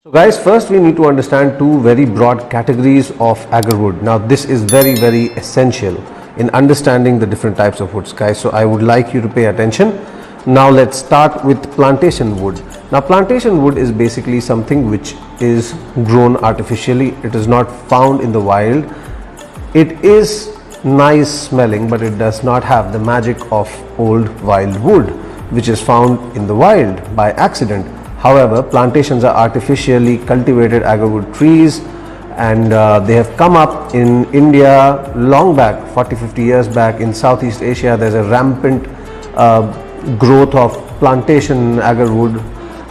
So guys, first we need to understand two very broad categories of agar wood. Now this is very essential in understanding the different types of woods, guys. So I would like you to pay attention. Now let's start with plantation wood. Now plantation wood is basically something which is grown artificially. It is not found in the wild. It is nice smelling, but it does not have the magic of old wild wood which is found in the wild by accident. However, plantations are artificially cultivated agar wood trees, and they have come up in India long back, 40-50 years back. In Southeast Asia there's a rampant growth of plantation agar wood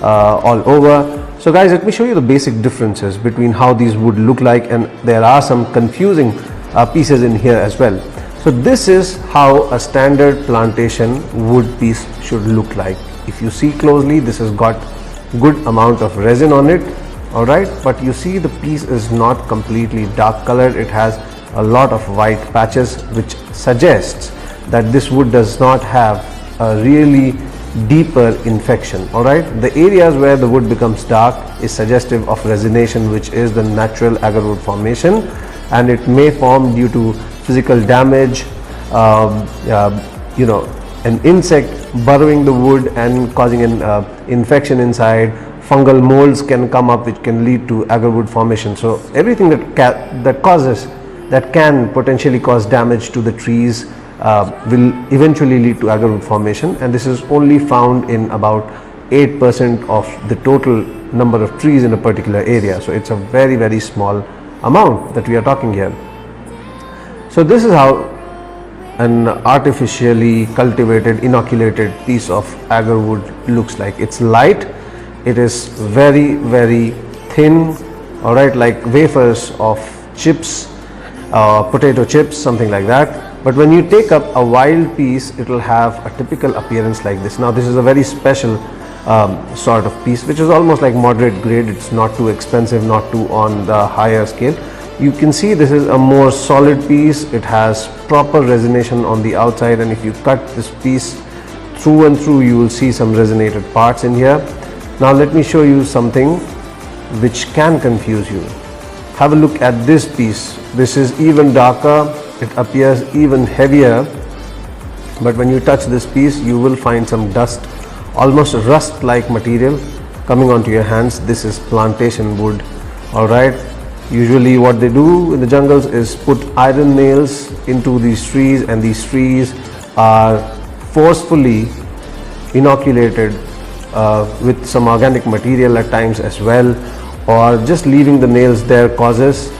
all over. So guys, let me show you the basic differences between how these would look like, and there are some confusing pieces in here as well. So this is how a standard plantation wood piece should look like. If you see closely, this has got good amount of resin on it, all right, but you see the piece is not completely dark colored. It has a lot of white patches, which suggests that this wood does not have a really deeper infection. All right, the areas where the wood becomes dark is suggestive of resination, which is the natural agar wood formation, and it may form due to physical damage, an insect burrowing the wood and causing an infection inside. Fungal molds can come up, which can lead to agar wood formation. So everything that can potentially cause damage to the trees will eventually lead to agar wood formation, and this is only found in about 8% of the total number of trees in a particular area. So it's a very small amount that we are talking here. So this is how an artificially cultivated, inoculated piece of agar wood looks like. It's light, it is very thin, all right, like wafers of chips, potato chips, something like that. But when you take up a wild piece, it will have a typical appearance like this. Now this is a very special sort of piece, which is almost like moderate grade. It's not too expensive, not too on the higher scale. You can see this is a more solid piece. It has proper resination on the outside, and if you cut this piece through and through, you will see some resonated parts in here. Now let me show you something which can confuse you. Have a look at this piece. This is even darker, it appears even heavier, but when you touch this piece, you will find some dust, almost rust like material coming onto your hands. This is plantation wood, all right. Usually what they do in the jungles is put iron nails into these trees, and these trees are forcefully inoculated with some organic material at times as well, or just leaving the nails there causes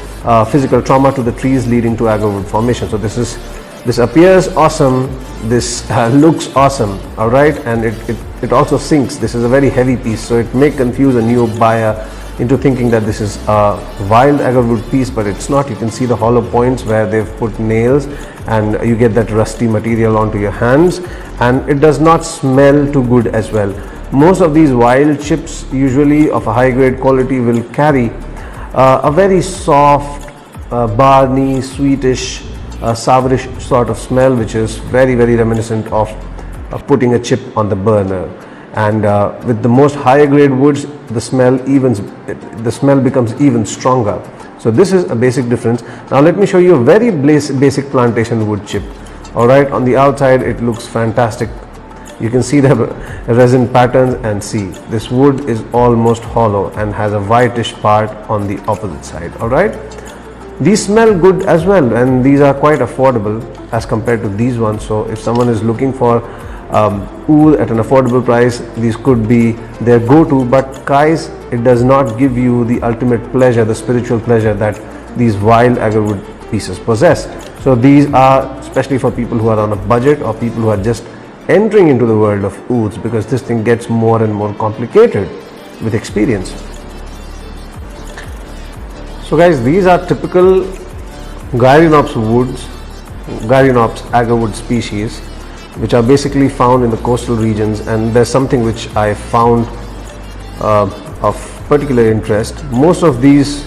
physical trauma to the trees, leading to agar wood formation. So this appears awesome, this looks awesome, all right, and it also sinks. This is a very heavy piece, so it may confuse a new buyer into thinking that this is a wild agar wood piece, but it's not. You can see the hollow points where they've put nails, and you get that rusty material onto your hands, and it does not smell too good as well. Most of these wild chips, usually of a high grade quality, will carry a very soft, barny, sweetish, sourish sort of smell, which is very reminiscent of putting a chip on the burner. And with the most higher grade woods, the smell becomes even stronger. So this is a basic difference. Now let me show you a very basic plantation wood chip. All right, on the outside it looks fantastic. You can see the resin patterns, and see this wood is almost hollow and has a whitish part on the opposite side. All right, these smell good as well, and these are quite affordable as compared to these ones. So if someone is looking for wood at an affordable price, these could be their go-to. But guys, it does not give you the ultimate pleasure, the spiritual pleasure that these wild agar wood pieces possess. So these are especially for people who are on a budget, or people who are just entering into the world of woods, because this thing gets more and more complicated with experience. So guys, these are typical Gyronops woods, Gyronops agar wood species, which are basically found in the coastal regions. And there's something which I found of particular interest. Most of these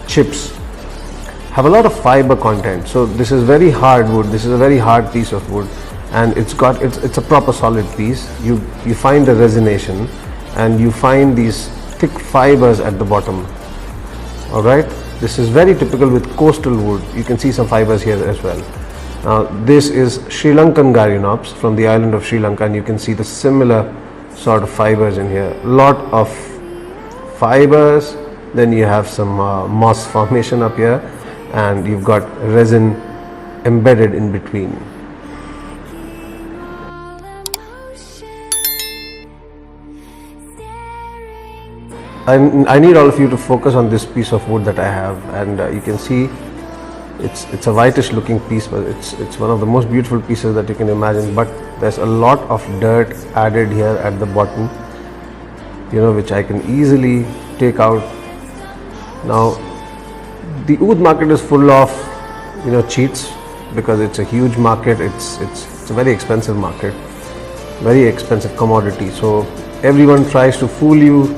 chips have a lot of fiber content. So this is very hard wood. This is a very hard piece of wood, and it's a proper solid piece. You find the resination, and you find these thick fibers at the bottom. All right, this is very typical with coastal wood. You can see some fibers here as well. Now this is Sri Lankan Garryonops from the island of Sri Lanka, and you can see the similar sort of fibers in here. Lot of fibers, then you have some moss formation up here, and you've got resin embedded in between. I need all of you to focus on this piece of wood that I have, and you can see it's a whitish looking piece, but it's one of the most beautiful pieces that you can imagine. But there's a lot of dirt added here at the bottom, you know, which I can easily take out. Now the oud market is full of, you know, cheats, because it's a huge market. It's a very expensive market, very expensive commodity. So everyone tries to fool you.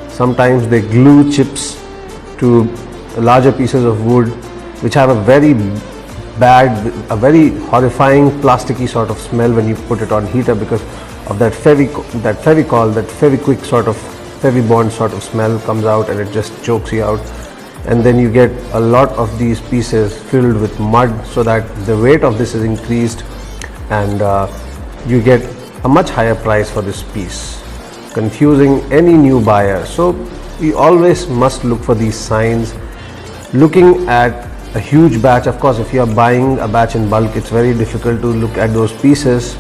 Sometimes they glue chips to larger pieces of wood, which have a very horrifying plasticky sort of smell when you put it on heater, because of that Fevicol, that Fevikwik sort of Fevibond sort of smell comes out, and it just chokes you out. And then you get a lot of these pieces filled with mud, so that the weight of this is increased, and you get a much higher price for this piece, confusing any new buyer. So you always must look for these signs. Looking at a huge batch, of course, if you are buying a batch in bulk, it's very difficult to look at those pieces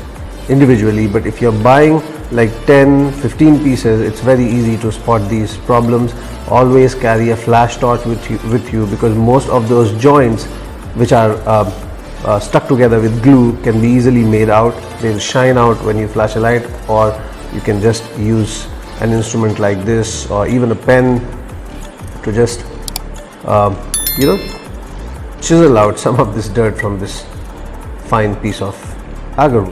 individually, but if you're buying like 10-15 pieces, it's very easy to spot these problems. Always carry a flash torch with you, because most of those joints which are stuck together with glue can be easily made out. They'll shine out when you flash a light, or you can just use an instrument like this, or even a pen, to just you know, chisel out some of this dirt from this fine piece of agar wood.